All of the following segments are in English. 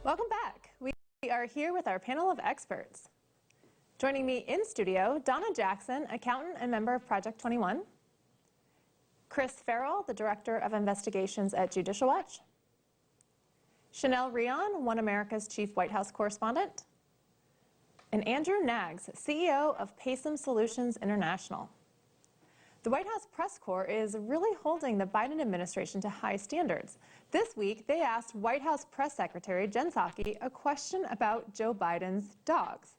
Welcome back. We are here with our panel of experts. Joining me in studio, Donna Jackson, accountant and member of Project 21. Chris Farrell, the Director of Investigations at Judicial Watch. Chanel Rion, One America's Chief White House Correspondent. And Andrew Nags, CEO of Paysum Solutions International. The White House Press Corps is really holding the Biden administration to high standards. This week, they asked White House Press Secretary Jen Psaki a question about Joe Biden's dogs.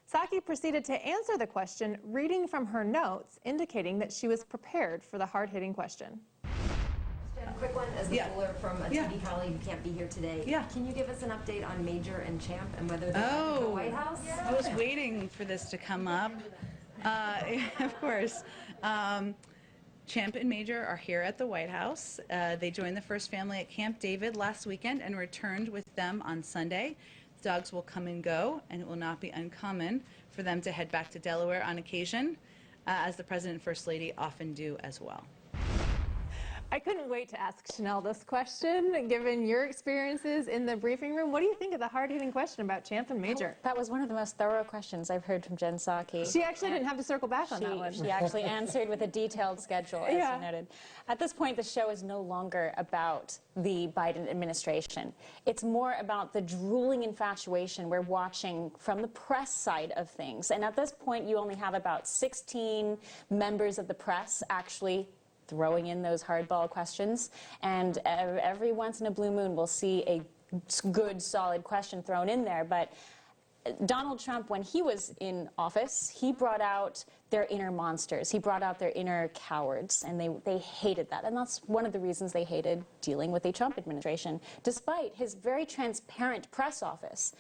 Psaki proceeded to answer the question, reading from her notes, indicating that she was prepared for the hard-hitting question. Jen, a quick one as a caller from a TV colleague who can't be here today. Can you give us an update on Major and Champ and whether they're at the White House? I was waiting for this to come up. Of course. Champ and Major are here at the White House. They joined the first family at Camp David last weekend and returned with them on Sunday. The dogs will come and go, and it will not be uncommon for them to head back to Delaware on occasion, as the President and First Lady often do as well. I couldn't wait to ask Chanel this question, given your experiences in the briefing room. What do you think of the hard-hitting question about Champ and Major? That was one of the most thorough questions I've heard from Jen Psaki. She actually didn't have to circle back on that one. She actually answered with a detailed schedule, as you noted. At this point, the show is no longer about the Biden administration. It's more about the drooling infatuation we're watching from the press side of things. And at this point, you only have about 16 members of the press actually throwing in those hardball questions, and every once in a blue moon we'll see a good, solid question thrown in there. But Donald Trump, when he was in office, he brought out their inner monsters. He brought out their inner cowards, and they hated that. And that's one of the reasons they hated dealing with the Trump administration, despite his very transparent press office.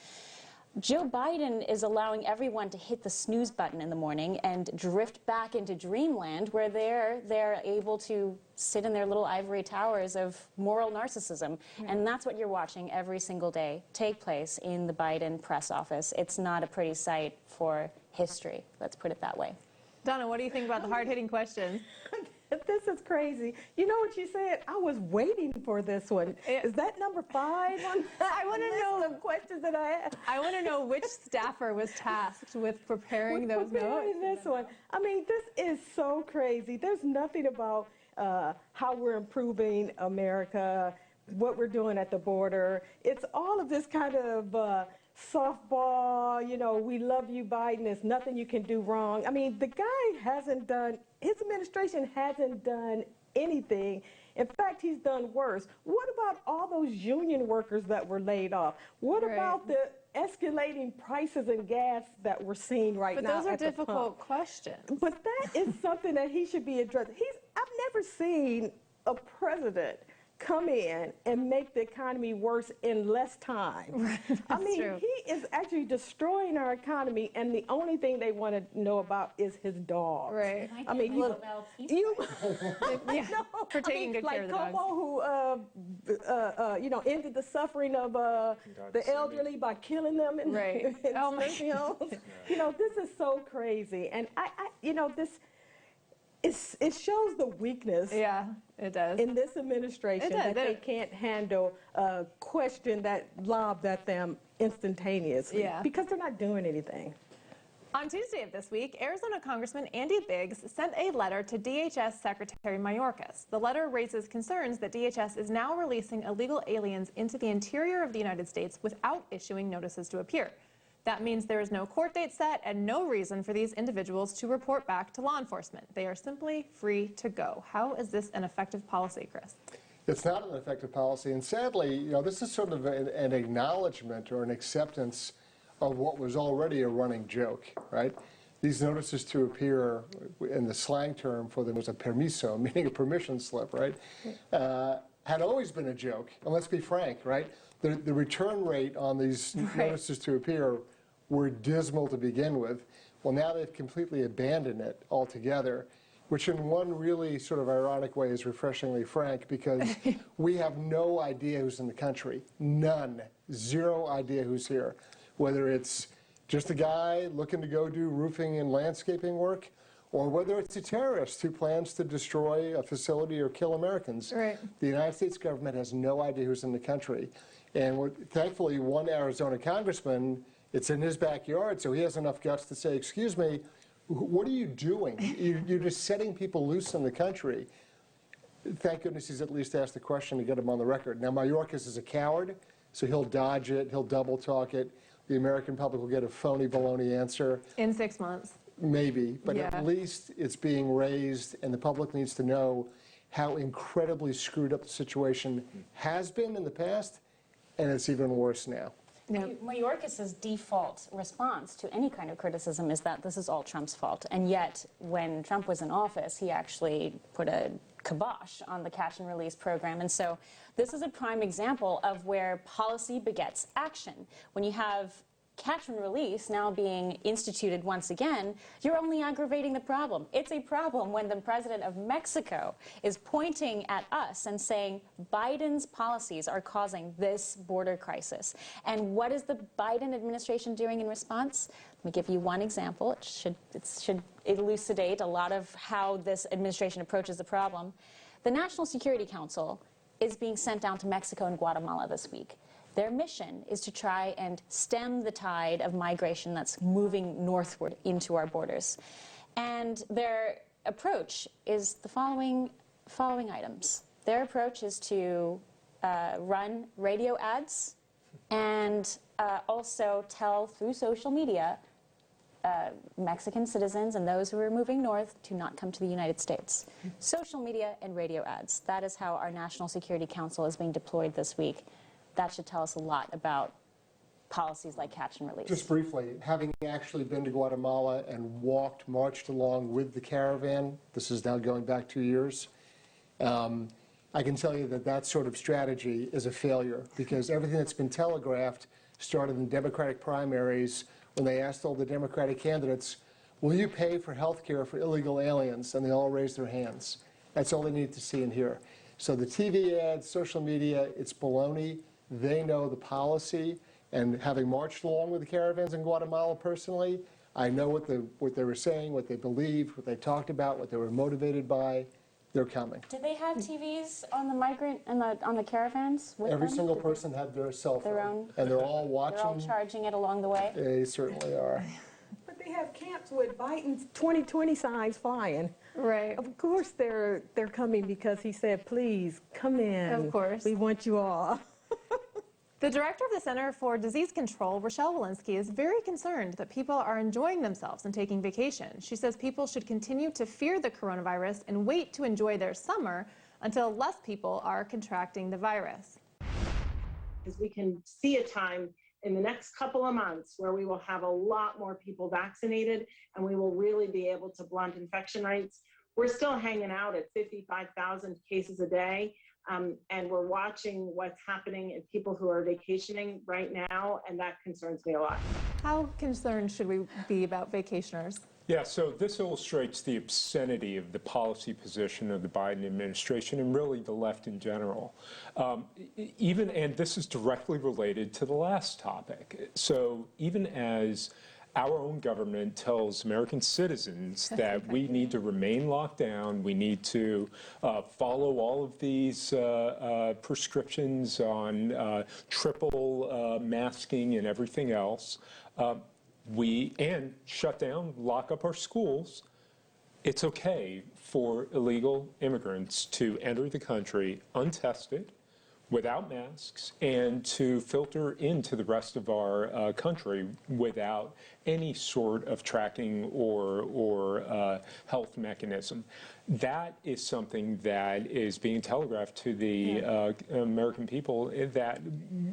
Joe Biden is allowing everyone to hit the snooze button in the morning and drift back into dreamland, where they're able to sit in their little ivory towers of moral narcissism. And that's what you're watching every single day take place in the Biden press office. It's not a pretty sight for history, let's put it that way. Donna, what do you think about the hard-hitting question? This is crazy. You know what you said? I was waiting for this one. Is that number 5 on I want to know the questions that I had? I want to know which staffer was tasked with preparing those notes. This one. I mean, this is so crazy. There's nothing about how we're improving America, what we're doing at the border. It's all of this kind of softball, you know, we love you, Biden, there's nothing you can do wrong. I mean, the guy hasn't done, his administration hasn't done anything. In fact, he's done worse. What about all those union workers that were laid off? What about the escalating prices in gas that we're seeing right now? But those are difficult questions. But that is something that he should be addressing. I've never seen a president come in and make the economy worse in less time. I mean, he is actually destroying our economy, and the only thing they want to know about is his dog. Right. I mean, for taking good care of the dogs. Como, who, you know, ended the suffering of the elderly by killing them in, in nursing homes. You know, this is so crazy, and you know, this. It shows the weakness it does. in this administration that they can't handle a question that lobbed at them instantaneously because they're not doing anything. On Tuesday of this week, Arizona Congressman Andy Biggs sent a letter to DHS Secretary Mayorkas. The letter raises concerns that DHS is now releasing illegal aliens into the interior of the United States without issuing notices to appear. That means there is no court date set and no reason for these individuals to report back to law enforcement. They are simply free to go. How is this an effective policy, Chris? It's not an effective policy, and sadly, you know, this is sort of an acknowledgement or an acceptance of what was already a running joke, right? These notices to appear, in the slang term for them was a permiso, meaning a permission slip, right? Had always been a joke, and let's be frank, right? The return rate on these notices to appear were dismal to begin with. Well, now they've completely abandoned it altogether, which in one really sort of ironic way is refreshingly frank, because we have no idea who's in the country. None. Zero idea who's here. Whether it's just a guy looking to go do roofing and landscaping work, or whether it's a terrorist who plans to destroy a facility or kill Americans. The United States government has no idea who's in the country. And thankfully, one Arizona congressman, it's in his backyard, so he has enough guts to say, excuse me, what are you doing? You're just setting people loose in the country. Thank goodness he's at least asked the question to get him on the record. Now, Mayorkas is a coward, so he'll dodge it, he'll double talk it. The American public will get a phony baloney answer. In 6 months. Maybe, but at least it's being raised, and the public needs to know how incredibly screwed up the situation has been in the past, and it's even worse now. Mayorkas' default response to any kind of criticism is that this is all Trump's fault. And yet, when Trump was in office, he actually put a kibosh on the catch and release program. And so this is a prime example of where policy begets action. When you have catch and release now being instituted once again, you're only aggravating the problem. It's a problem when the president of Mexico is pointing at us and saying Biden's policies are causing this border crisis. And what is the Biden administration doing in response? Let me give you one example. It should elucidate a lot of how this administration approaches the problem. The National Security Council is being sent down to Mexico and Guatemala this week. Their mission is to try and stem the tide of migration that's moving northward into our borders. And their approach is the following items. Their approach is to run radio ads and also tell through social media Mexican citizens and those who are moving north to not come to the United States. Social media and radio ads. That is how our National Security Council is being deployed this week. That should tell us a lot about policies like catch and release. Just briefly, having actually been to Guatemala and marched along with the caravan, this is now going back 2 years, I can tell you that that sort of strategy is a failure, because everything that's been telegraphed started in Democratic primaries when they asked all the Democratic candidates, will you pay for health care for illegal aliens? And they all raised their hands. That's all they need to see and hear. So the TV ads, social media, it's baloney. They know the policy, and having marched along with the caravans in Guatemala personally, I know what they were saying, what they believed, what they talked about, what they were motivated by. They're coming. Did they have TVs on the migrant and on the caravans with Every them? single person had their cell phone, Their own? and they're all watching. They're all charging it along the way? They certainly are. But they have camps with Biden's 2020 signs flying. Right. Of course they're coming because he said, please, come in. Of course. We want you all. The director of the Center for Disease Control, Rochelle Walensky, is very concerned that people are enjoying themselves and taking vacation. She says people should continue to fear the coronavirus and wait to enjoy their summer until less people are contracting the virus. Because we can see a time in the next couple of months where we will have a lot more people vaccinated and we will really be able to blunt infection rates. We're still hanging out at 55,000 cases a day. And we're watching what's happening in people who are vacationing right now, and that concerns me a lot. How concerned should we be about vacationers? Yeah, so this illustrates the obscenity of the policy position of the Biden administration and really the left in general. And this is directly related to the last topic. So even as our own government tells American citizens that we need to remain locked down, we need to follow all of these prescriptions on triple masking and everything else, and shut down, lock up our schools. It's okay for illegal immigrants to enter the country untested, without masks, and to filter into the rest of our country without any sort of tracking or health mechanism. That is something that is being telegraphed to the American people, that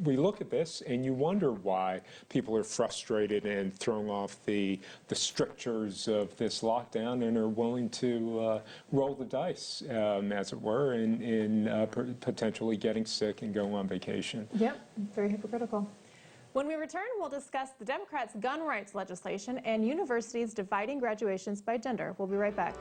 we look at this and you wonder why people are frustrated and thrown off the strictures of this lockdown and are willing to roll the dice, as it were, in potentially getting sick and going on vacation. Yep, very hypocritical. When we return, we'll discuss the Democrats' gun rights legislation and universities dividing graduations by gender. We'll be right back.